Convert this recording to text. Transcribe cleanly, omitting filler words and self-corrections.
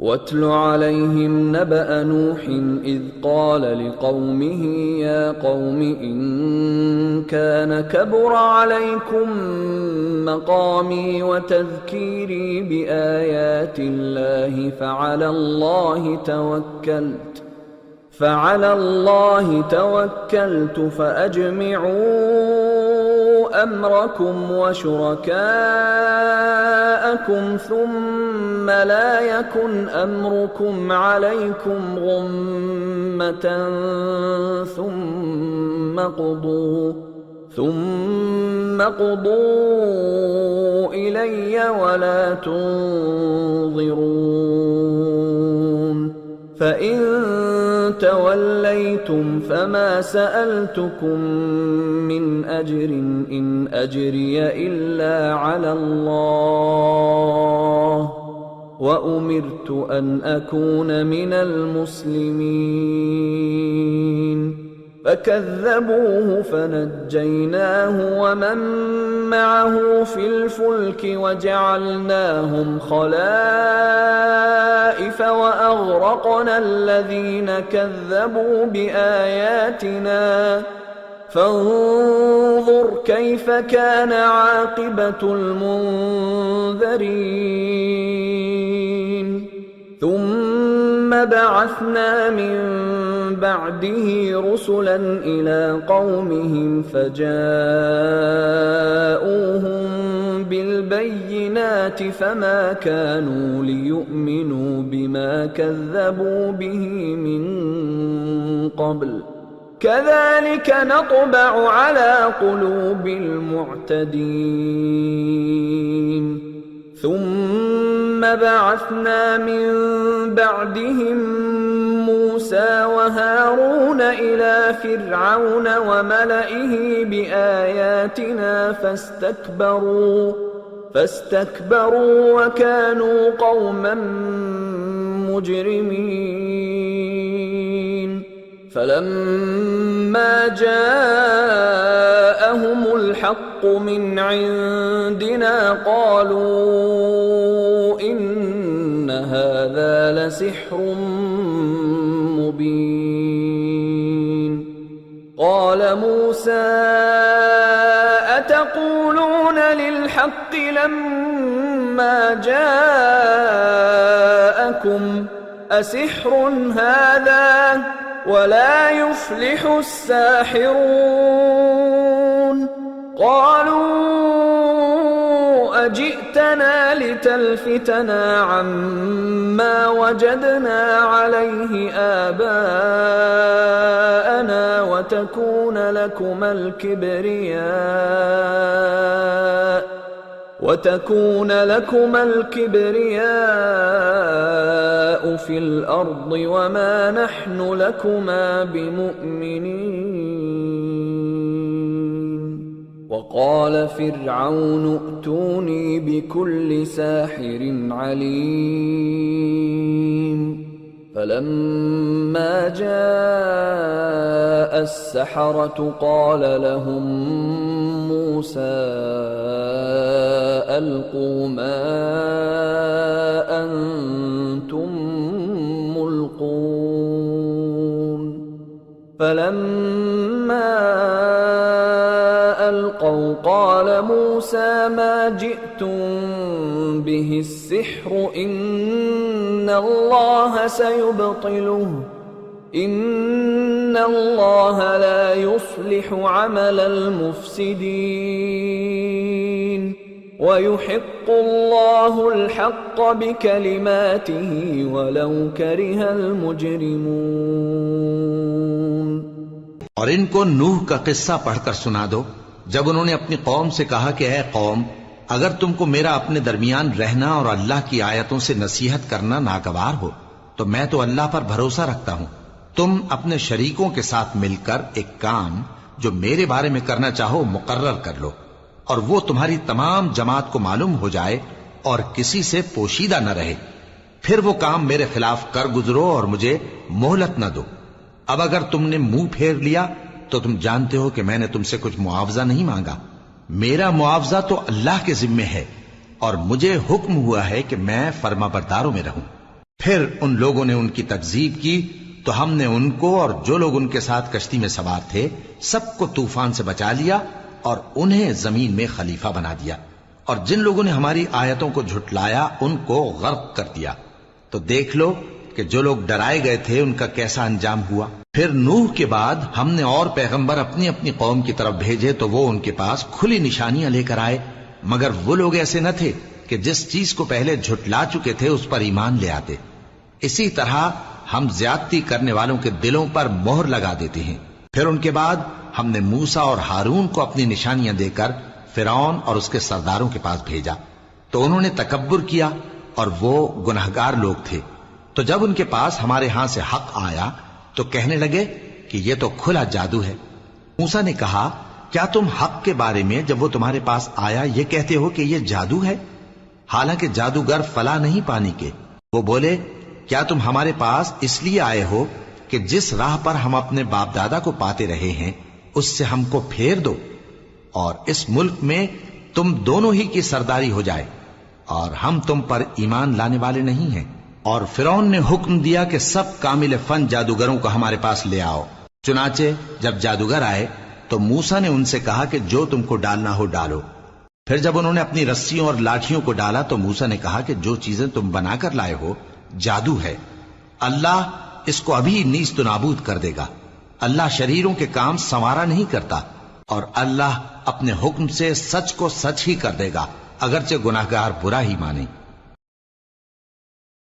واتل عليهم نبأ نوح إذ قال لقومه يا قوم إن كان كبر عليكم مقامي وتذكيري بآيات الله فعلى الله توكلت فأجمعوا أمركم وشركاءكم ثم لا يكن أمركم عليكم غمة ثم قضوا إلي ولا تنظرون فإن توليتم فما سألتكم من أجر إن أجري إلا على الله وأمرت أن أكون من المسلمين فكذبوه فنجيناه ومن معه في الفلك وجعلناهم خلائف وأغرقنا الذين كذبوا بآياتنا فانظر كيف كان عاقبة المنذرين ثم بعثنا من بعده رسلا إلى قومهم فجاءوهم بالبينات فما كانوا ليؤمنوا بما كذبوا به من قبل كذلك نطبع على قلوب المعتدين ثم بعثنا من بعدهم موسى وهارون إلى فرعون وملئه بآياتنا فاستكبروا وكانوا قوما مجرمين فلما جاءهم الحق من عندنا قالوا إن هذا لسحر مبين قال موسى أتقولون للحق لما جاءكم أسحر هذا ولا يفلح الساحرون قالوا أجئتنا لتلفتنا عما وجدنا عليه آباءنا وتكون لكما الكبرياء في الأرض وما نحن لكما بمؤمنين وقال فرعون ائتوني بكل ساحر عليم فلما جاء السحرة قال لهم موسى ألقوا ما أنتم ملقون فلما ألقوا قال موسى ما جئتم به السحر إن الله سيبطله إن الله لا يصلح عمل المفسدين ويحق الله الحق بكلماته ولو كره المجرمون और इनको नूह का किस्सा पढ़कर सुना दो जब उन्होंने अपनी कौम से कहा कि ऐ कौम अगर तुमको मेरा अपने दरमियान रहना और अल्लाह की आयतों से नसीहत करना नागवार हो तो मैं तो अल्लाह पर भरोसा रखता हूं तुम अपने शरीकों के साथ मिलकर एक काम जो मेरे बारे में करना चाहो मुकर्रर कर लो और वो तुम्हारी तमाम जमात को मालूम हो जाए और किसी से पोशीदा न रहे फिर वो काम मेरे खिलाफ कर गुजरो और मुझे मोहलत न दो अब अगर तुमने मुंह फेर लिया तो तुम जानते हो कि मैंने तुमसे कुछ मुआवजा नहीं मांगा मेरा मुआवजा तो अल्लाह के जिम्मे है और मुझे हुक्म हुआ है कि मैं फर्माबरदारों में रहूं پھر ان لوگوں نے ان کی تکذیب کی تو ہم نے ان کو اور جو لوگ ان کے ساتھ کشتی میں سوار تھے سب کو طوفان سے بچا لیا اور انہیں زمین میں خلیفہ بنا دیا، اور جن لوگوں نے ہماری آیتوں کو جھٹلایا ان کو غرق کر دیا۔ تو دیکھ لو کہ جو لوگ ڈرائے گئے تھے ان کا کیسا انجام ہوا۔ پھر نوح کے بعد ہم نے اور پیغمبر اپنی اپنی قوم کی طرف بھیجے تو وہ ان کے پاس کھلی نشانیاں لے کر آئے، مگر وہ لوگ ایسے نہ تھے کہ جس چیز کو پہلے جھٹلا چکے تھے اس پر ایمان لے آتے۔ اسی طرح ہم زیادتی کرنے والوں کے دلوں پر مہر لگا دیتے ہیں۔ پھر ان کے بعد ہم نے موسیٰ اور ہارون کو اپنی نشانیاں دے کر فرعون اور اس کے سرداروں کے پاس بھیجا، تو انہوں نے تکبر کیا اور وہ گناہگار لوگ تھے۔ تو جب ان کے پاس ہمارے ہاں سے حق آیا تو کہنے لگے کہ یہ تو کھلا جادو ہے۔ موسیٰ نے کہا، کیا تم حق کے بارے میں جب وہ تمہارے پاس آیا یہ کہتے ہو کہ یہ جادو ہے؟ حالانکہ جادوگر فلاں نہیں پانی کے۔ وہ بولے، کیا تم ہمارے پاس اس لیے آئے ہو کہ جس راہ پر ہم اپنے باپ دادا کو پاتے رہے ہیں اس سے ہم کو پھیر دو، اور اس ملک میں تم دونوں ہی کی سرداری ہو جائے، اور ہم تم پر ایمان لانے والے نہیں ہیں۔ اور فرعون نے حکم دیا کہ سب کامل فن جادوگروں کو ہمارے پاس لے آؤ۔ چنانچہ جب جادوگر آئے تو موسیٰ نے ان سے کہا کہ جو تم کو ڈالنا ہو ڈالو۔ پھر جب انہوں نے اپنی رسیوں اور لاٹھیوں کو ڈالا تو موسیٰ نے کہا کہ جو چیزیں تم بنا کر لائے ہو جادو ہے، اللہ اس کو ابھی نیست و نابود کر دے گا۔ اللہ شریروں کے کام سنوارا نہیں کرتا، اور اللہ اپنے حکم سے سچ کو سچ ہی کر دے گا، اگرچہ گناہگار برا ہی مانے۔